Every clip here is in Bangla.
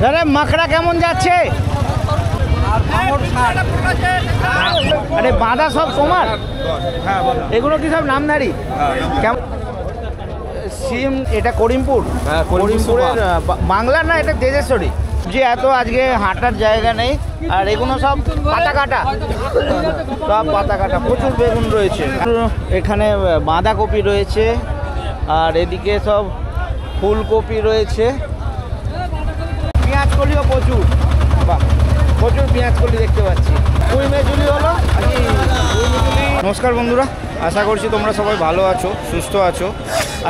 আরে মাকড়া কেমন যাচ্ছে? আরে বাঁধা সব তোমার? এগুলো কি সব নামধারী? কেমন সিম? এটা করিমপুর? করিমপুরের বাংলার না, এটা তেজেশ্বরী। যে এত আজকে হাঁটার জায়গা নেই, আর এগুলো সব পাতা কাটা, সব পাতা কাটা। প্রচুর বেগুন রয়েছে এখানে, বাঁধাকপি রয়েছে, আর এদিকে সব ফুলকপি রয়েছে, পেঁয়াজ কলিও প্রচুর। বাহ, প্রচুর পেঁয়াজ কলি দেখতে পাচ্ছি। কুই মেজুলি হলো। নমস্কার বন্ধুরা, আশা করছি তোমরা সবাই ভালো আছো, সুস্থ আছো।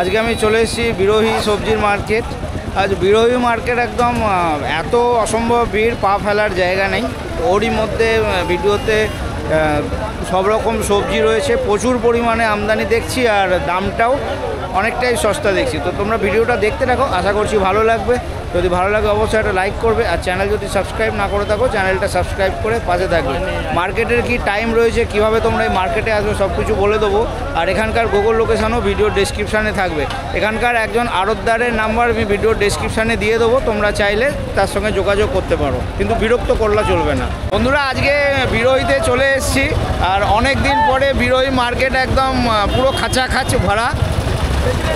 আজকে আমি চলে এসেছি বিরোহী সবজির মার্কেট। আজ বিরোহী মার্কেট একদম এত অসম্ভব ভিড়, পা ফেলার জায়গা নেই। ওরই মধ্যে ভিডিওতে সব রকম সবজি রয়েছে, প্রচুর পরিমাণে আমদানি দেখছি, আর দামটাও অনেকটাই সস্তা দেখছি। তো তোমরা ভিডিওটা দেখতে থাকো, আশা করছি ভালো লাগবে। যদি ভালো লাগে অবশ্যই একটা লাইক করবে, আর চ্যানেল যদি সাবস্ক্রাইব না করে থাকো চ্যানেলটা সাবস্ক্রাইব করে পাশে থাকবে। মার্কেটের কি টাইম রয়েছে, কিভাবে তোমরা এই মার্কেটে আসবে, সব কিছু বলে দেবো। আর এখানকার গুগল লোকেশানও ভিডিও ডেসক্রিপশানে থাকবে। এখানকার একজন আড়তদারের নাম্বার আমি ভিডিও ডেসক্রিপশানে দিয়ে দেবো, তোমরা চাইলে তার সঙ্গে যোগাযোগ করতে পারো, কিন্তু বিরক্ত করলে চলবে না। বন্ধুরা, আজকে বিরোহীতে চলে এসেছি, আর অনেক দিন পরে বিরোহী মার্কেট একদম পুরো খাঁচাখাচ ভরা।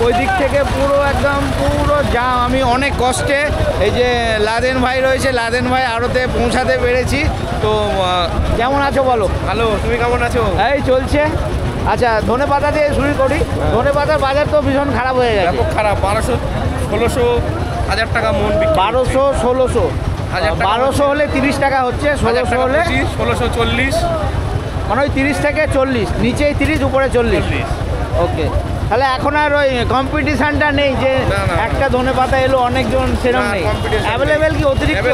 ওই দিক থেকে পুরো একদম পুরো জাম। আমি অনেক কষ্টে, এই যে লাদেন ভাই রয়েছে, লাদেন ভাই আড়তে পৌঁছাতে পেরেছি। তো কেমন আছো বলো? ভালো, তুমি কেমন আছো? এই চলছে। আচ্ছা, ধনে পাতা দিয়ে শুরু করি। ধনে পাতার বাজার তো ভীষণ খারাপ হয়ে গেছে। খুব খারাপ, 1200, 1600, 1000 টাকা মন। 1200, 1600, 1200 হলে 30 টাকা হচ্ছে, 1600 হলে 1640, মানে ওই 30 থেকে 40, নিচেই 30, উপরে 40। ওকে, তাহলে এখন আর ওই কম্পিটিশানটা নেই যে একটা ধনে পাতা এলো অনেকজন, সেরকম নেই। অ্যাভেলেবেল কি অতিরিক্ত?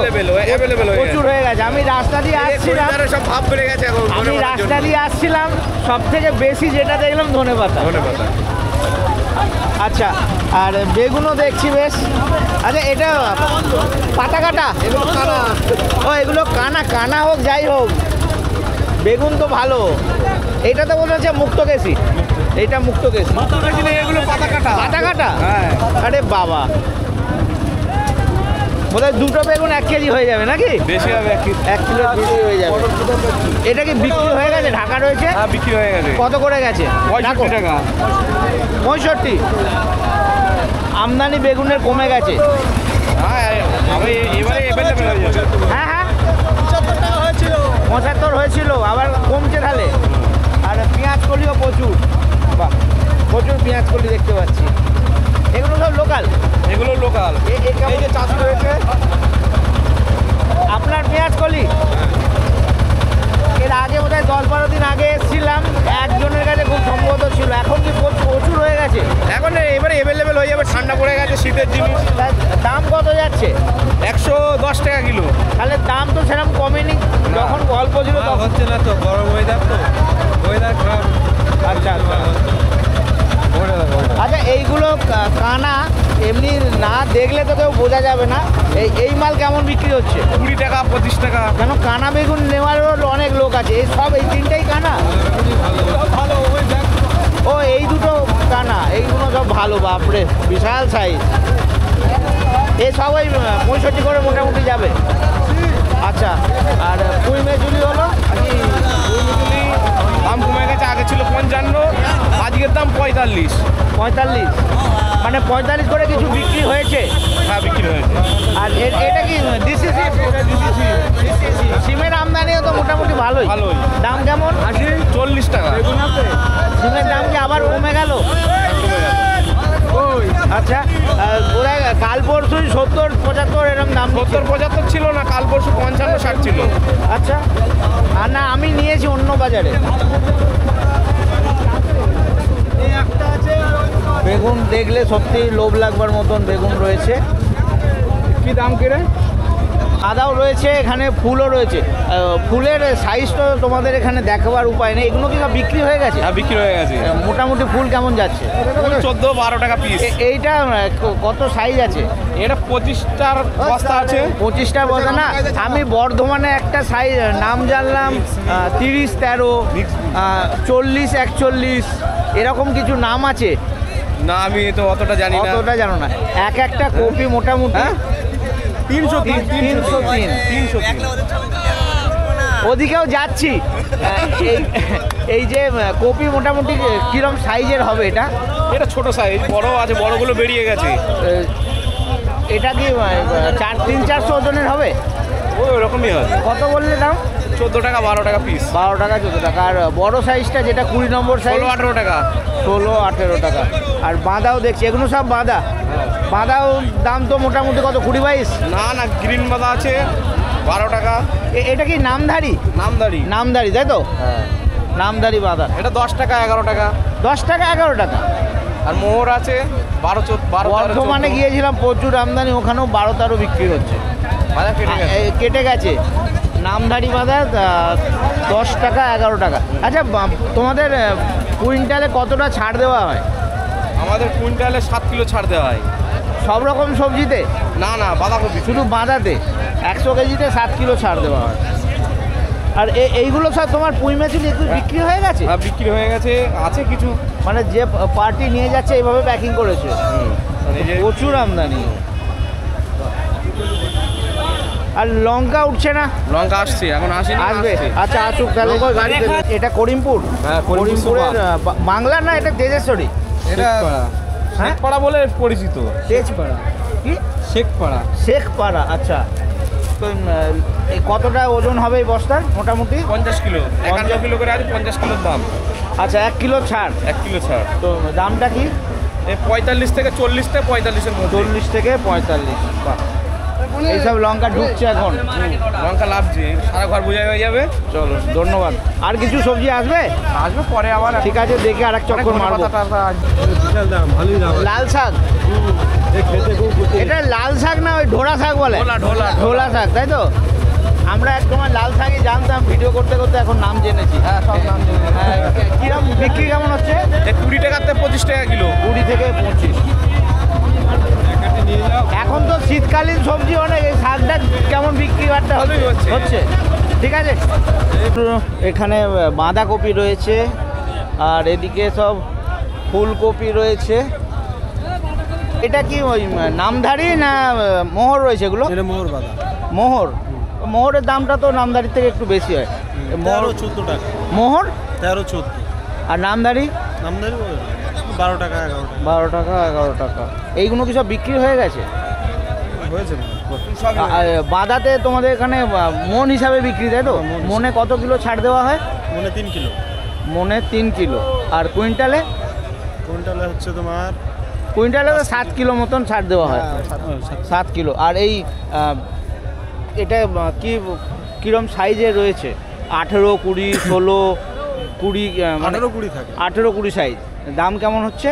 প্রচুর হয়ে গেছে। আমি রাস্তা দিয়ে আসছিলাম, সব ভাব বেড়ে গেছে এখন। আমি রাস্তা দিয়ে আসছিলাম, সব থেকে বেশি যেটা দেখলাম ধনে পাতা। আচ্ছা, আর বেগুনও দেখছি বেশ। আচ্ছা, এটা পাতা কাটা? এগুলো কানা। ও, এগুলো কানা। কানা হোক যাই হোক, বেগুন তো ভালো। এইটা তো মনে হচ্ছে মুক্তকেশী। এইটা মুক্তকেশী। এগুলো পাতা কাটা। পাতা কাটা? হ্যাঁ। আরে বাবা, বোধহয় দুটো বেগুন 1 কেজি হয়ে যাবে নাকি? বেশি হবে, 1 কিলো বেশি হয়ে যাবে। এটা কি বিক্রি হয়ে গেছে? ঢাকা রয়েছে? হ্যাঁ, বিক্রি হয়ে গেছে। কত করে গেছে? 65 টাকা। 65? আমদানি বেগুনের কমে গেছে। হ্যাঁ, এবারে অ্যাভেলেবেল হয়ে যাবে। হ্যাঁ হ্যাঁ, 75 টাকা হয়েছিল, 75 হয়েছিল, আবার কমছে তাহলে। আর পেঁয়াজ কলিও প্রচুর। বাহ, প্রচুর পেঁয়াজ কলি দেখতে পাচ্ছি। এগুলো সব লোকাল? এগুলো লোকাল। এই যে চাষ হয়েছে আপনার পেঁয়াজ কলি? এর আগে বোধহয় 10-12 দিন আগে এসেছিলাম, একজনের কাছে খুব সম্ভবত ছিল। এখন কি প্রচুর হয়ে গেছে? এখন এবারে অ্যাভেলেবেল হয়ে যাবে, ঠান্ডা পড়ে গেছে, শীতের জিনিস। দাম কত যাচ্ছে? 110 টাকা কিলো। তাহলে দাম তো সেরকম কমেনি, যখন গল্প ছিল তখন। হচ্ছে না তো, গরম ওয়েদার তো, ওয়েদার খারাপ। আচ্ছা আচ্ছা। আচ্ছা, এইগুলো কানা, এমনি না দেখলে তো কেউ বোঝা যাবে না। এই মাল কেমন বিক্রি হচ্ছে? 20 টাকা, 25 টাকা। কেন, কানা বেগুন নেওয়ারও অনেক লোক আছে। এই সব, এই তিনটেই কানা? ভালো। ও, এই দুটো কানা, এইগুলো সব ভালো। বাপরে, বিশাল সাইজ। এ সব ওই 65 করে মোটামুটি যাবে। আচ্ছা, আর কুই মেজুলি হলো? দাম কমে গেছে, আগে ছিল 55, আজকের দাম 45। 45? মানে 45 করে কিছু বিক্রি হয়েছে? হ্যাঁ, বিক্রি হয়েছে। আর এটা কি ডিসিসি? সিমের আমদানিও তো মোটামুটি ভালোই। দাম কেমন? 40 টাকা। সিমের দাম কি আবার কমে গেল? আচ্ছা, ওরা কাল পরশুই 70-75 এরকম দাম। 70-75 ছিল না, কাল পরশু 55-60 ছিল। আচ্ছা, আর না, আমি নিয়েছি অন্য বাজারে। বেগুন দেখলে সত্যি লোভ লাগবার মতন বেগুন রয়েছে। কি দাম কেড়ে? আদাও রয়েছে, এখানে ফুলও রয়েছে। ফুলের সাইজ তো তোমাদের এখানে দেখাবার উপায় নেই। এগুলো কি সব বিক্রি হয়ে গেছে? হ্যাঁ, বিক্রি হয়ে গেছে। মোটামুটি ফুল কেমন যাচ্ছে? 14-12 টাকা পিস। এইটা কত সাইজ আছে? এটা 25টার বস্তা আছে। 25টার বস্তা না? আমি বর্ধমানে একটা সাইজ নাম জানলাম, 30-13, 40-41, এরকম কিছু নাম আছে না, আমি তো অতটা জানি না। অতটা জানো না? একটা কপি মোটামুটি 303 303 ওদিকেও যাচ্ছি। এই যে কপি মোটামুটি কিরম সাইজের হবে এটা? এটা ছোট সাইজ, বড় আছে, বড়গুলো বেরিয়ে গেছে। এটা কি 300-400 ওজনের হবে? ওই ওরকমই হয়। কত বললে দাম? 14 টাকা 12 টাকা পিস। 12 টাকা 14 টাকা। আর বড় সাইজটা যেটা 20 নম্বর সাইজ 16-18 টাকা। 16-18 টাকা। আর বাঁধাও দেখছি, এগুলো সব বাঁধা। বাঁধাও দাম তো মোটামুটি কত, 20-22? না না, গ্রিন বাদা আছে 12 টাকা। এটা কি নামধারী? নামধারী তাই তো? হ্যাঁ, নামধারী বাঁধা। এটা 10 টাকা 11 টাকা। 10 টাকা 11 টাকা। আর মোহর আছে 12 বর্ধমানে গিয়েছিলাম, প্রচুর আমদানি, ওখানেও 12-13 বিক্রি হচ্ছে। বাজার কেটে গেছে। কেটে গেছে। নামধারী বাঁধা 10 টাকা 11 টাকা। আচ্ছা, তোমাদের কুইন্টালে কতটা ছাড় দেওয়া হয়? আমাদের কুইন্টালে 7 কিলো ছাড় দেওয়া হয়। সব রকম সবজিতে? না না, বাঁধাকপি শুধু বাঁধাতে 100 কেজিতে 7 কিলো ছাড় দেওয়া হয়। আর এইগুলো সব তোমার পুঁই মাছলি একটু বিক্রি হয়ে গেছে? হ্যাঁ, বিক্রি হয়ে গেছে, আছে কিছু। মানে যে পার্টি নিয়ে যাচ্ছে এইভাবে প্যাকিং করেছে। মানে এই যে প্রচুর আমদানি। আর লঙ্কা উঠছে না? লঙ্কা আসছে, এখন আসেনি, আসবে। আসছে। আচ্ছা, আসুক তাহলে। এটা করিমপুর? হ্যাঁ, করিমপুর করিমপুরের বাংলা না, এটা তেজেশ্বরী? এটা শেখপাড়া বলে পরিচিত। তেজপাড়া কি? শেখপাড়া। শেখপাড়া, আচ্ছা। তো এই কতটা ওজন হবে এই বস্তার মোটামুটি? 50 কিলো। 51 কিলো করে আছে, 50 কিলোর দাম। আচ্ছা, 1 কিলো ছাড়। 1 কিলো ছাড়। তো দামটা কি? 45 থেকে 40 থেকে 45-এর মধ্যে। 40 থেকে 45। বাহ, এইসব লঙ্কা ঢুকছে এখন। লঙ্কা লাভছে, সারা ঘর বোঝাই হয়ে যাবে। চলো, ধন্যবাদ। আর কিছু সবজি আসবে? আসবে পরে আবার। ঠিক আছে, দেখে আর এক চক্কর মারবো। লাল শাক? এটা লাল শাক না ওই ঢোড়া শাক বলে? ঢোলা শাক, তাই তো? আমরা একসময় লাল শাকই জানতাম, ভিডিও করতে করতে এখন নাম জেনেছি। হ্যাঁ, সব নাম জেনে। কিরম বিক্রি কেমন হচ্ছে? 20 টাকা থেকে 25 টাকা কিলো। 20 থেকে 25। এখন তো শীতকালীন সবজি অনেক, এই শাকটা কেমন বিক্রি বাট্টা হচ্ছে? ঠিক আছে। এখানে বাঁধাকপি রয়েছে, আর এদিকে সব ফুলকপি রয়েছে। এটা কি ওই নামধারী না মোহর রয়েছে এগুলো? মোহর বাঁধা। মোহর? মোহরের দামটা তো নামধারীর থেকে একটু বেশি হয়। 13-14 টাকা। মোহর 13-14। আর নামধারী? নামদারি 12 টাকা 11 টাকা। 12 টাকা 11 টাকা। এইগুলো কি সব বিক্রি হয়ে গেছে? হয়েছে না? বাঁধাতে তোমাদের এখানে মন হিসাবে বিক্রি, তাই তো? মনে কত কিলো ছাড় দেওয়া হয়? মনে 3 কিলো। মনে 3 কিলো। আর কুইন্টালে? কুইন্টালে হচ্ছে তোমার কুইন্টালে তো 7 কিলো মতন ছাড় দেওয়া হয়। 7 কিলো। আর এই এটা কিরম সাইজে রয়েছে? 18, 20, 16, 20? 18-20 থাকে। 18-20 সাইজ। দাম কেমন হচ্ছে?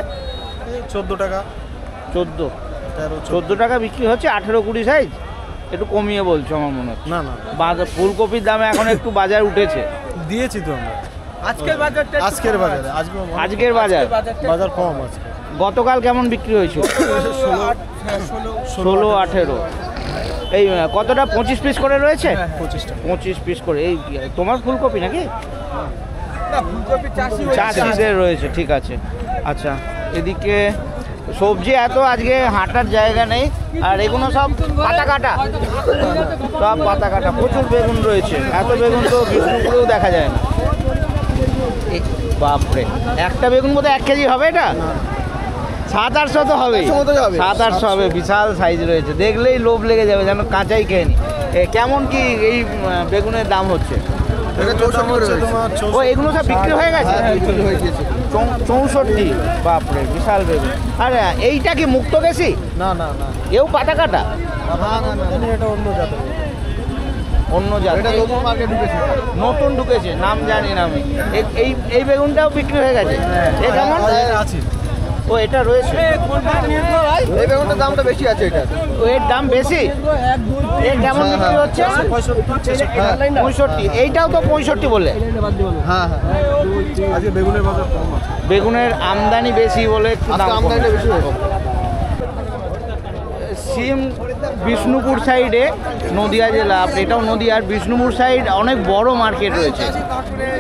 14 টাকা। 14 13-14 টাকা বিক্রি হচ্ছে। 18-20 সাইজ একটু কমিয়ে বলছো আমার মনে হচ্ছে। না না, ফুলকপির দামে এখন একটু বাজার উঠেছে। দিয়েছি তো আমরা আজকের বাজারটা? আজকের বাজারে আজকের বাজার কম আছে। গতকাল কেমন বিক্রি হয়েছিল? 16-18। এই কতটা 25 পিস করে রয়েছে? 25 পিস করে। এই তোমার ফুলকপি নাকি? চাষিদের রয়েছে, ঠিক আছে। আচ্ছা, এদিকে সবজি এত আজকে হাঁটার জায়গা নেই। আর এগুলো সব পাতা কাটা, সব পাতা কাটা। প্রচুর বেগুন রয়েছে, এত বেগুন তো বিষ্ণুপুরেও দেখা যায় না। বাপরে, একটা বেগুন বোধহয় 1 কেজি হবে। এটা 700-800 তো হবে। 700-800 হবে। বিশাল সাইজ রয়েছে, দেখলেই লোভ লেগে যাবে, যেন কাঁচাই খেয়ে নি। কেমন কি এই বেগুনের দাম হচ্ছে? ও, এগুলো সব বিক্রি হয়ে গেছে? 64। বাপরে, বিশাল বেগুন। আর এইটা কি মুক্ত গেছি? না না না, এও পাতা কাটা? এটা অন্য জাতের। অন্য জাত? নতুন ঢুকেছে, নাম জানি না আমি। এই বেগুনটাও বিক্রি হয়ে গেছে? এ কেমন আছে? ও, এটা রয়েছে। এই বেগুনটার দামটা বেশি আছে। এটা ও, এর দাম বেশি। এর কেমন বিক্রি হচ্ছে? 65। এইটাও তো 65 বলে? হ্যাঁ হ্যাঁ, আজকে বেগুনের বাজার কম আছে। বেগুনের আমদানি বেশি বলে একটু দাম কম। আমদানিটা বেশি হয়েছে। সিম বিষ্ণুপুর সাইডে, নদিয়া জেলা, এটাও নদিয়ার বিষ্ণুপুর সাইড অনেক বড় মার্কেট রয়েছে,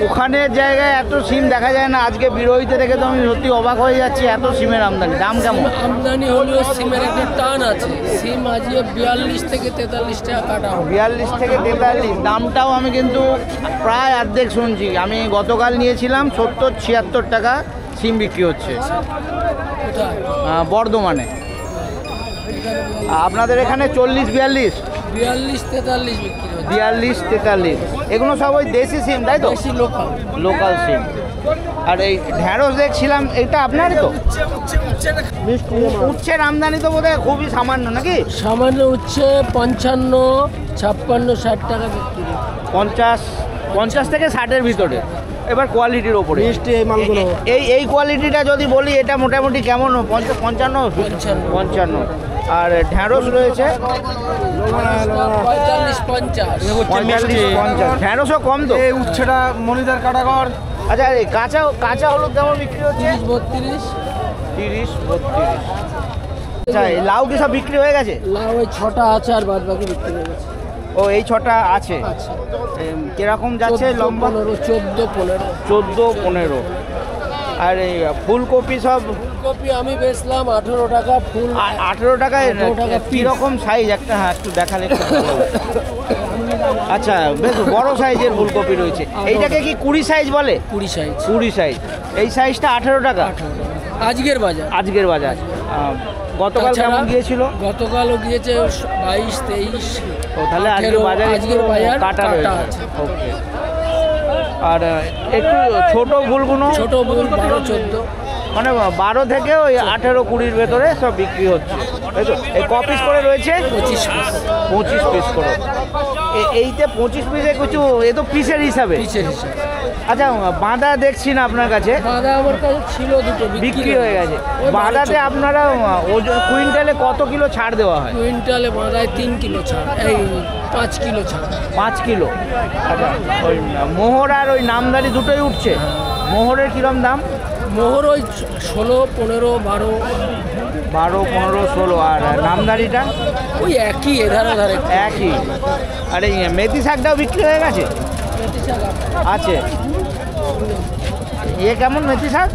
ওখানের জায়গায় এত সিম দেখা যায় না। আজকে বিরোহিতে থেকে তো আমি সত্যি অবাক হয়ে যাচ্ছি, এত সিমের আমদানি। দাম কেমন? আমদানি হলেও সিমের একটা টান আছে। সিম আজকে 42 থেকে 43 টাকা কাটা হবে। 42 থেকে 43, দামটাও আমি কিন্তু প্রায় অর্ধেক শুনছি। আমি গতকাল নিয়েছিলাম 70-76 টাকা সিম বিক্রি হচ্ছে কোথায়? বর্ধমানে। আপনাদের এখানে 40-42, 42-43 বিক্রি হচ্ছে। 42-43, এগুলো সব ওই দেশি সিম তাই তো? বেশি লোকাল। লোকাল সিম। আর এই ঢ্যাঁড়স দেখছিলাম, এটা আপনারই তো? উচ্ছের আমদানি তো বোধহয় খুবই সামান্য নাকি? সামান্য উচ্ছে 55, 56, 60 টাকা বিক্রি। 50 থেকে 60-এর ভিতরে। এবার কোয়ালিটির ওপরে মিষ্টি এই মালগুলো। এই কোয়ালিটিটা যদি বলি, এটা মোটামুটি কেমন? 55? 55। আর ঢ্যাঁড়স রয়েছে 45-50। 45-50। ঢ্যাঁড়সও কম তো? এই উচ্ছেটা মনিদার কাটাগর। আচ্ছা, এই কাঁচা হলুদ কেমন বিক্রি হচ্ছে? 30-32। 30-32। আচ্ছা, এই লাউ কি সব বিক্রি হয়ে গেছে? লাউ ওই 6টা আছে আর বাদ বাকি বিক্রি হয়ে গেছে। ও, এই 6টা আছে। আচ্ছা, কিরকম যাচ্ছে লম্বা? 14-15। 14-15। আর এই ফুলকপি সব? ফুলকপি আমি বেচলাম 18 টাকা ফুল। 18 টাকায়? 18 টাকা piece। কীরকম সাইজ একটা? হ্যাঁ, একটু দেখালে একটু ভালো হবে। আচ্ছা, বেশ বড় সাইজের ফুলকপি রয়েছে। এইটাকে কি 20 সাইজ বলে? 20 সাইজ। 20 সাইজ। এই সাইজটা 18 টাকা আজকের বাজার। আজকের বাজার। গতকাল তাছাড়া কেমন গিয়েছিল? গতকালও গিয়েছে 22-23। ও, তাহলে আজকের 18 বাজারে আজকের বাজার কাটা কাটা রয়েছে। আছে। ওকে। আর একটু ছোট ফুলগুলো? ছোট ফুল 12-14। মানে 12 থেকে ওই 18-20-র ভেতরে সব বিক্রি হচ্ছে তাই তো? এই ক পিস করে রয়েছে? 25 পিস। 25 পিস করে। এইতে 25 পিসে কিছু, এ তো পিসের হিসাবে। পিসের হিসাব। আচ্ছা, বাঁধা দেখছি না আপনার কাছে, বাঁধা আমার কাছে ছিল দুটো, বিক্রি হয়ে গেছে। ওই বাঁধাতে 12-14 আপনারা ওজন কুইন্টালে কত কিলো ছাড় দেওয়া হয়? কুইন্টালে বাঁধায় 3 কিলো ছাড়, এই 5 কিলো ছাড়। 5 কিলো। আচ্ছা, ওই মোহর আর ওই নামদারি দুটোই উঠছে। মোহরের কিরম দাম? মোহর ওই 16, 15, 12। 12, 15, 16। আর নামদারিটা? ওই একই, এধারে ধারে একই। আর এই মেথি শাকটাও বিক্রি হয়ে গেছে? আছে। এ কেমন মেথি শাক?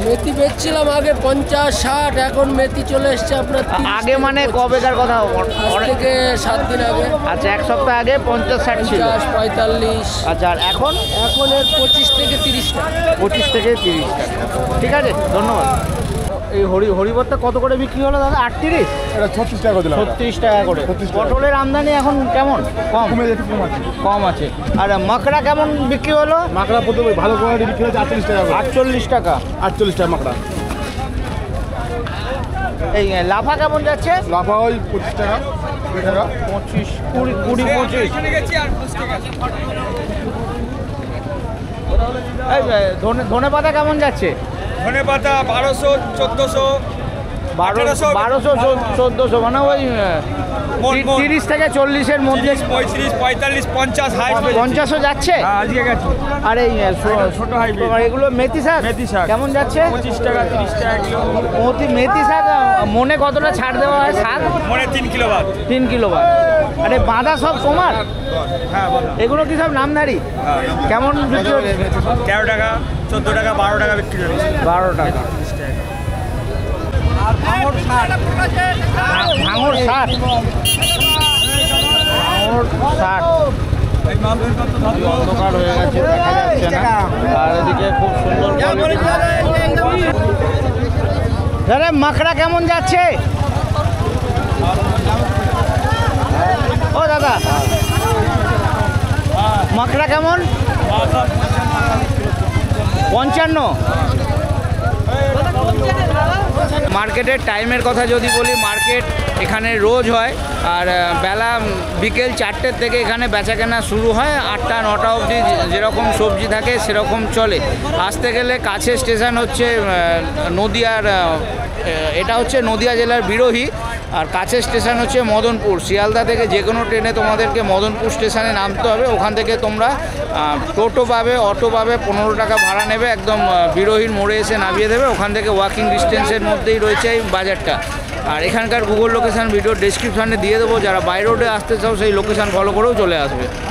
মেথি বেচছিলাম আগে 50-60, এখন মেথি চলে এসছে আপনার 30 আগে মানে কবেকার কথা? আজ থেকে 7 দিন আগে। আচ্ছা, 1 সপ্তাহ আগে 50-60 ছিল। 50-45। আচ্ছা, আর এখন? এখন এর 25 থেকে 30 টাকা। 25 থেকে 30 টাকা। ঠিক আছে, ধন্যবাদ। এই হরিভর্তা কত করে বিক্রি হলো দাদা? 38? এটা 36 টাকা দিলাম। 36 টাকা করে। 36 টাকা। পটলের আমদানি এখন কেমন? কম? কমে যেতে কম আছে। কম আছে। আর মাকড়া কেমন বিক্রি হলো? মাকড়া প্রথমে ভালো কোয়ালিটি বিক্রি হচ্ছে 48 টাকা করে। 48 টাকা। 48 টাকা মাকড়া। এই লাফা কেমন যাচ্ছে? লাফা ওই 25 টাকা, 20 টাকা। 25, 20, 25। এই ধনে পাতা কেমন যাচ্ছে? ধনে পাতা 1200, 1400। 1200, 1400, মানে ওই মন। 30 থেকে 40-এর মধ্যে। 35, 45, 50 হাই। 50ও যাচ্ছে? আজকে গেছে। আর এই ছোট হাইব্রিড। তোমার এগুলো মেথি শাক? মেথি শাক কেমন যাচ্ছে? 25 টাকা, 30 টাকা কিলো। মেথি শাক মনে কতটা ছাড় দেওয়া হয়? শাক মনে 3 কিলো বাদ। 3 কিলো বাদ। আরে বাঁধা সব তোমার? হ্যাঁ, বলো। এগুলো কি সব নামধারি? কেমন বিক্রি হচ্ছে? 13 টাকা, 14 টাকা, 12 টাকা বিক্রি হচ্ছে। 12 টাকা। ভাঙর 60। ভাঙর 60। অন্ধকার হয়ে গেছে, দেখা যাচ্ছে না। আর এদিকে খুব সুন্দর দাদা, মাকড়া কেমন যাচ্ছে? ও দাদা, মাকড়া কেমন? 55। মার্কেটের টাইমের কথা যদি বলি, মার্কেট এখানে রোজ হয়। আর বেলা বিকেল 4টের থেকে এখানে বেচাকেনা শুরু হয়। 8টা-9টা অবধি যেরকম সবজি থাকে সেরকম চলে। আসতে গেলে কাছে স্টেশন হচ্ছে নদিয়ার, এটা হচ্ছে নদিয়া জেলার বিরোহী। আর কাছের স্টেশন হচ্ছে মদনপুর। শিয়ালদা থেকে যে কোনো ট্রেনে তোমাদেরকে মদনপুর স্টেশনে নামতে হবে। ওখান থেকে তোমরা টোটো পাবে, অটো পাবে, 15 টাকা ভাড়া নেবে, একদম বিরোহীর মোড়ে এসে নামিয়ে দেবে। ওখান থেকে ওয়াকিং ডিস্টেন্সের মধ্যেই রয়েছে এই বাজারটা। আর এখানকার গুগল লোকেশান ভিডিও ডেসক্রিপশানে দিয়ে দেবো, যারা বাই রোডে আসতে চাও সেই লোকেশান ফলো করেও চলে আসবে।